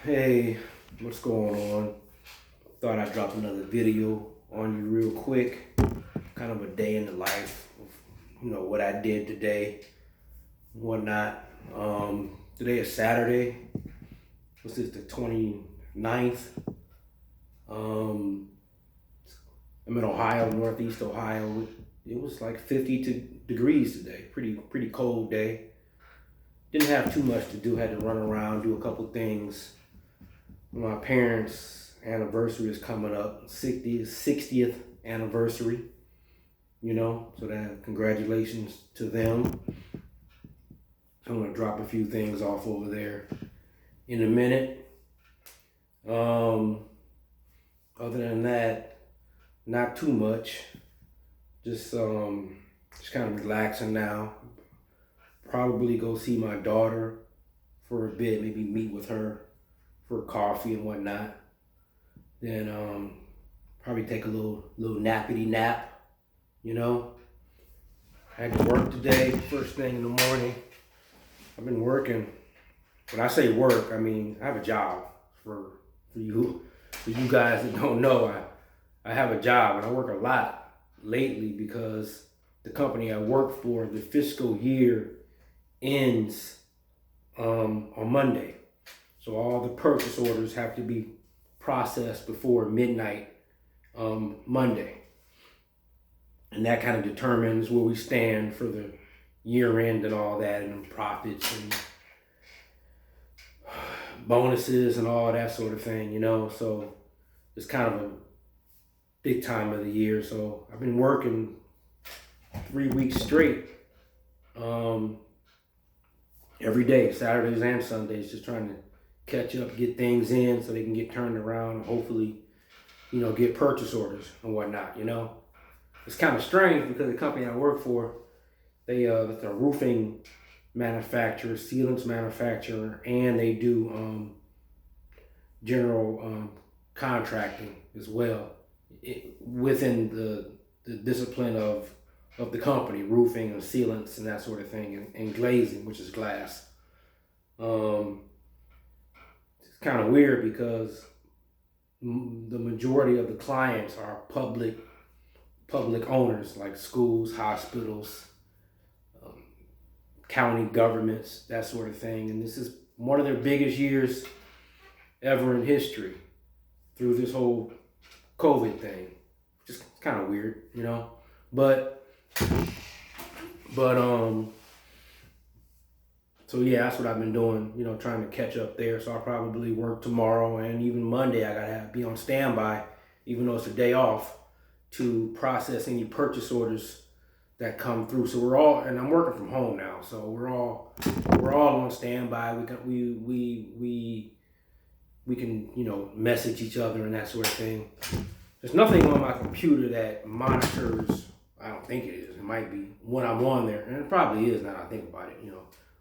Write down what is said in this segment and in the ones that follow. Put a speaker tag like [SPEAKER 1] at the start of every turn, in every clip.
[SPEAKER 1] Hey, what's going on? Thought I'd drop another video on you real quick. Kind of a day in the life of, what I did today, whatnot. Today is Saturday. What's this, the 29th? Um, I'm in Ohio, Northeast Ohio. It was like 52 degrees today. Pretty cold day. Didn't have too much to do. Had to run around, do a couple things. My parents' anniversary is coming up, 60th anniversary, so that congratulations to them. I'm gonna drop a few things off over there in a minute. Um, Other than that, not too much. Just kind of relaxing now. Probably go see my daughter for a bit, maybe meet with her for coffee and whatnot. Then probably take a little nappity nap, you know. I had to work today, first thing in the morning. I've been working. When I say work, I mean I have a job for you guys that don't know. I have a job and I work a lot lately because the company I work for, the fiscal year ends on Monday. So all the purchase orders have to be processed before midnight Monday. And that kind of determines where we stand for the year end and all that, and profits and bonuses and all that sort of thing. So it's kind of a big time of the year. So I've been working 3 weeks straight, every day, Saturdays and Sundays, just trying to catch up, get things in so they can get turned around and hopefully, get purchase orders and whatnot. It's kind of strange because the company I work for, they're a roofing manufacturer, sealants manufacturer, and they do general contracting as well within the discipline of the company, roofing and sealants and that sort of thing, and glazing, which is glass. It's kind of weird because the majority of the clients are public owners like schools, hospitals, county governments, that sort of thing. And this is one of their biggest years ever in history through this whole COVID thing. Just kind of weird. But so yeah, that's what I've been doing, trying to catch up there. So I'll probably work tomorrow and even Monday. I gotta be on standby, even though it's a day off, to process any purchase orders that come through. So and I'm working from home now, so we're all on standby. We can message each other and that sort of thing. There's nothing on my computer that monitors. I don't think it is. It might be when I'm on there, and it probably is now that I think about it.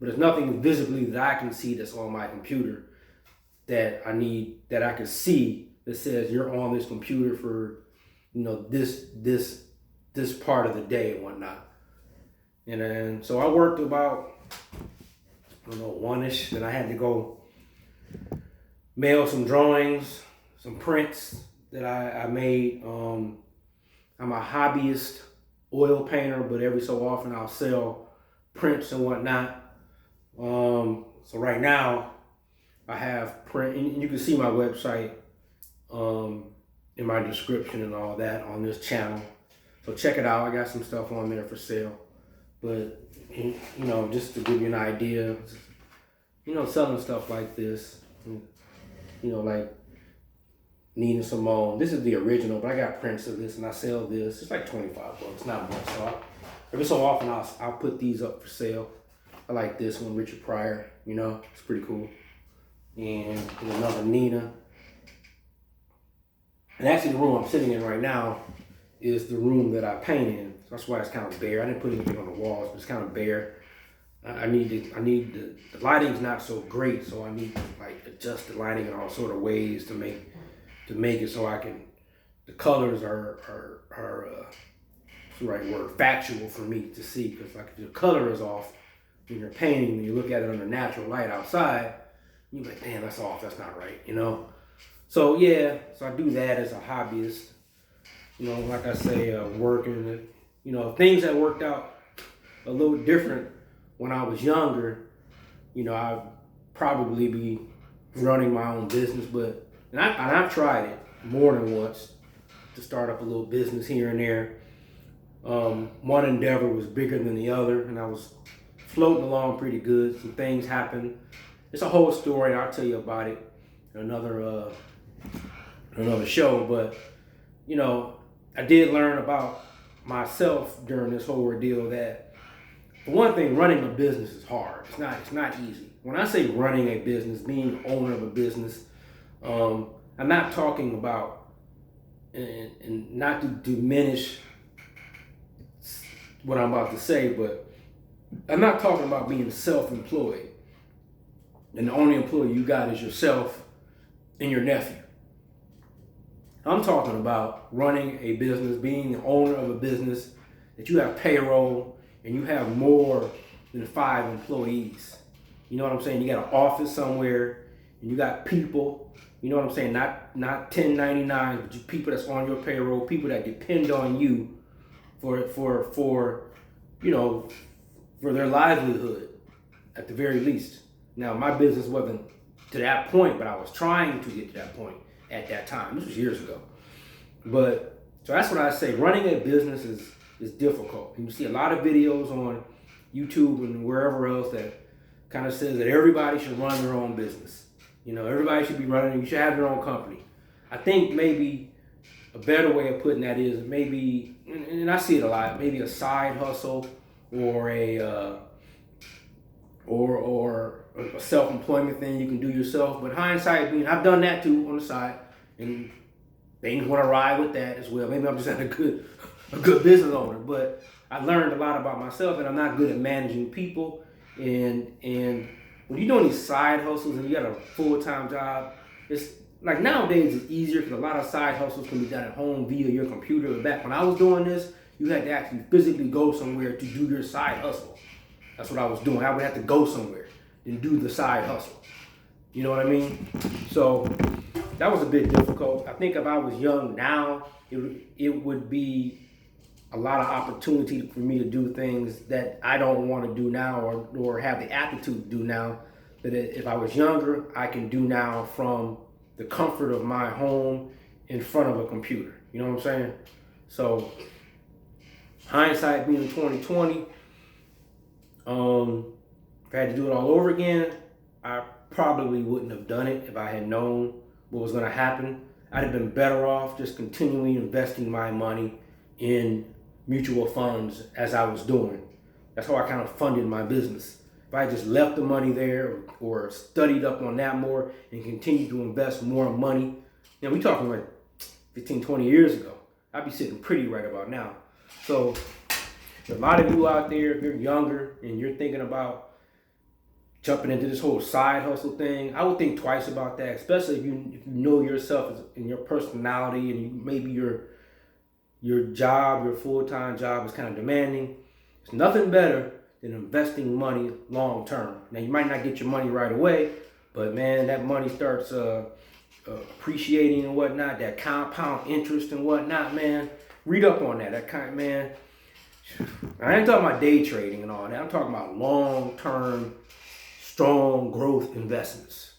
[SPEAKER 1] But there's nothing visibly that I can see that's on my computer that I can see that says you're on this computer for this part of the day and whatnot. And then so I worked about one-ish. Then I had to go mail some drawings, some prints that I made. I'm a hobbyist oil painter, but every so often I'll sell prints and whatnot. So right now I have print, and you can see my website in my description and all that on this channel. So check it out. I got some stuff on there for sale. But just to give you an idea, selling stuff like this, like Nina Simone. This is the original, but I got prints of this and I sell this. It's like $25, not much. So every so often I'll put these up for sale. I like this one, Richard Pryor. It's pretty cool. And there's another Nina. And actually, the room I'm sitting in right now is the room that I paint in. So that's why it's kind of bare. I didn't put anything on the walls, but it's kind of bare. I need the lighting's not so great, so I need to adjust the lighting in all sort of ways to make it so I can. The colors are what's the right word? Factual for me to see, because if the color is off when you're painting, when you look at it under natural light outside, You're like, damn, that's off. That's not right, you know? So, yeah, so I do that as a hobbyist. You know, like I say, working. You know, things that worked out a little different when I was younger, you know, I'd probably be running my own business. But, I've tried it more than once to start up a little business here and there. One endeavor was bigger than the other, and I was floating along pretty good. Some things happened. It's a whole story, and I'll tell you about it in another show. But you know, I did learn about myself during this whole ordeal that, for one thing, running a business is hard. It's not easy. When I say running a business, being owner of a business, I'm not talking about, and not to diminish what I'm about to say, but I'm not talking about being self-employed and the only employee you got is yourself and your nephew. I'm talking about running a business, being the owner of a business that you have payroll and you have more than 5 employees. You know what I'm saying? You got an office somewhere and you got people, you know what I'm saying? Not 1099, but you people that's on your payroll, people that depend on you for you know, for their livelihood at the very least. Now, my business wasn't to that point, but I was trying to get to that point at that time. This was years ago. But so that's what I say. Running a business is difficult. And you see a lot of videos on YouTube and wherever else that kind of says that everybody should run their own business. You know, everybody should be running. You should have your own company. I think maybe a better way of putting that is maybe, and I see it a lot, maybe a side hustle or a self-employment thing you can do yourself. But hindsight being, I've done that too on the side, and things want to ride with that as well. Maybe I'm just not a good business owner, but I learned a lot about myself, and I'm not good at managing people. And when you're doing these side hustles and you got a full-time job, it's like nowadays it's easier because a lot of side hustles can be done at home via your computer. But back when I was doing this, you had to actually physically go somewhere to do your side hustle. That's what I was doing. I would have to go somewhere and do the side hustle. You know what I mean? So that was a bit difficult. I think if I was young now, it would be a lot of opportunity for me to do things that I don't want to do now or have the aptitude to do now. That if I was younger, I can do now from the comfort of my home in front of a computer. You know what I'm saying? So hindsight being 2020, if I had to do it all over again, I probably wouldn't have done it if I had known what was going to happen. I'd have been better off just continually investing my money in mutual funds as I was doing. That's how I kind of funded my business. If I just left the money there or studied up on that more and continued to invest more money, you know, we're talking like 15, 20 years ago, I'd be sitting pretty right about now. So a lot of you out there, if you're younger and you're thinking about jumping into this whole side hustle thing, I would think twice about that, especially if you know yourself and your personality and maybe your job, your full-time job is kind of demanding. It's nothing better than investing money long term. Now, you might not get your money right away, but man, that money starts appreciating and whatnot, that compound interest and whatnot, man. Read up on that. That kind, man. I ain't talking about day trading and all that. I'm talking about long-term, strong growth investments.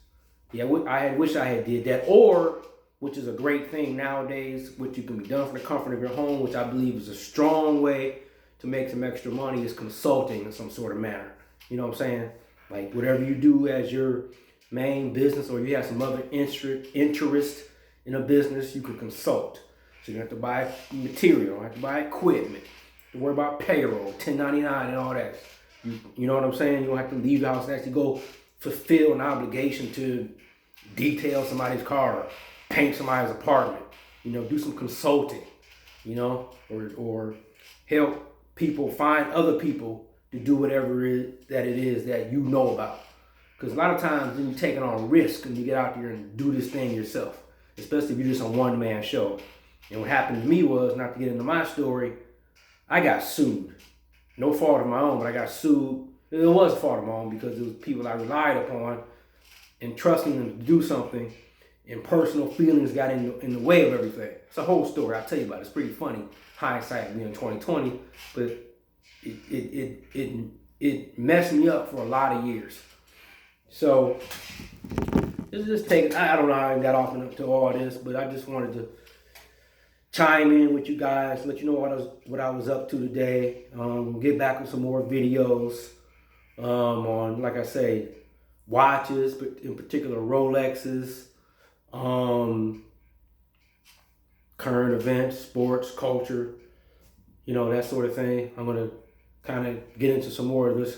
[SPEAKER 1] Yeah, I wish I had did that, or which is a great thing nowadays, which you can be done from the comfort of your home, which I believe is a strong way to make some extra money, is consulting in some sort of manner. You know what I'm saying? Like whatever you do as your main business, or you have some other interest in a business, you can consult. So you don't have to buy material, you don't have to buy equipment, you don't worry about payroll, 1099 and all that. You know what I'm saying? You don't have to leave the house and actually go fulfill an obligation to detail somebody's car, paint somebody's apartment, you know, do some consulting, you know, or help people find other people to do whatever it is that you know about. Because a lot of times then you're taking on risk and you get out there and do this thing yourself, especially if you're just a one-man show. And what happened to me was, not to get into my story, I got sued. No fault of my own, but I got sued. It was a fault of my own because it was people I relied upon and trusting them to do something, and personal feelings got in the way of everything. It's a whole story. I'll tell you about it. It's pretty funny. Hindsight being 2020, but it messed me up for a lot of years. So just take. I don't know how I got off into all this, but I just wanted to chime in with you guys, let you know what I was up to today. Get back with some more videos on, like I say, watches, but in particular Rolexes, current events, sports, culture, that sort of thing. I'm gonna kind of get into some more of this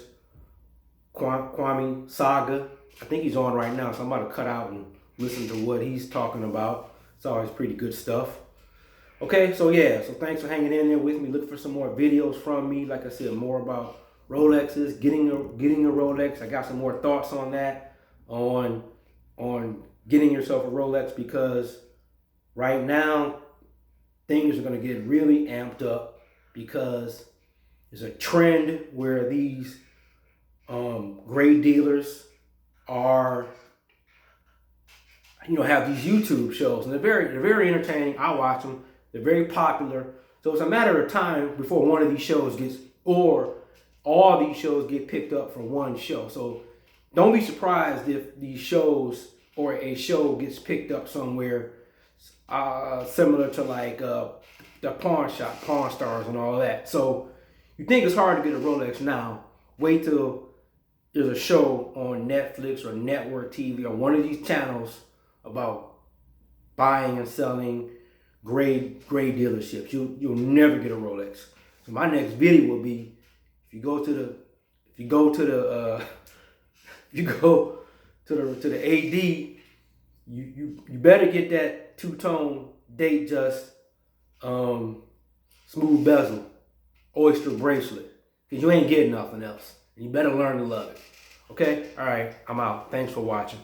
[SPEAKER 1] Kwame saga. I think he's on right now, so I'm about to cut out and listen to what he's talking about. It's always pretty good stuff. Okay, so thanks for hanging in there with me. Look for some more videos from me. Like I said, more about Rolexes, getting a Rolex. I got some more thoughts on that, on getting yourself a Rolex, because right now things are going to get really amped up because there's a trend where these great dealers are, have these YouTube shows, and they're very entertaining. I watch them. They're very popular. So it's a matter of time before one of these shows or all these shows get picked up for one show. So don't be surprised if these shows or a show gets picked up somewhere similar to like the pawn shop, Pawn Stars and all that. So you think it's hard to get a Rolex now, wait till there's a show on Netflix or network TV or one of these channels about buying and selling great dealerships. You'll never get a Rolex. So my next video will be, if you go to the AD, you better get that two-tone Datejust smooth bezel oyster bracelet, because you ain't getting nothing else. And you better learn to love it. Okay? All right, I'm out. Thanks for watching.